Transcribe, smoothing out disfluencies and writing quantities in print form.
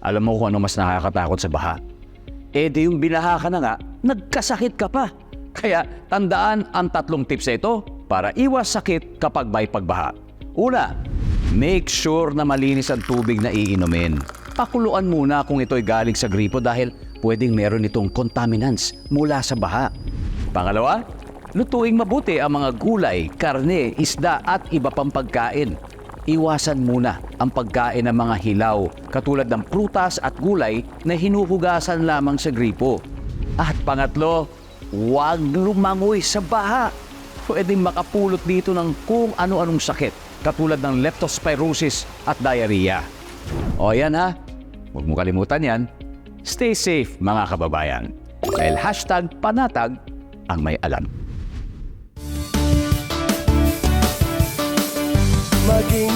Alam mo kung ano mas nakakatakot sa baha? Di yung binaha ka na nga, nagkasakit ka pa. Kaya tandaan ang 3 tips na ito para iwas sakit kapag may pagbaha. Una, make sure na malinis ang tubig na iinumin. Pakuluan muna kung ito'y galing sa gripo dahil pwedeng meron itong contaminants mula sa baha. Pangalawa, lutuing mabuti ang mga gulay, karne, isda at iba pang pagkain. Iwasan muna ang pagkain ng mga hilaw katulad ng prutas at gulay na hinuhugasan lamang sa gripo. At pangatlo, huwag lumangoy sa baha. Pwedeng makapulot dito ng kung ano-anong sakit katulad ng leptospirosis at diarrhea. O yan ha, huwag mo kalimutan yan. Stay safe mga kababayan. Dahil #panatag ang may alam. Maging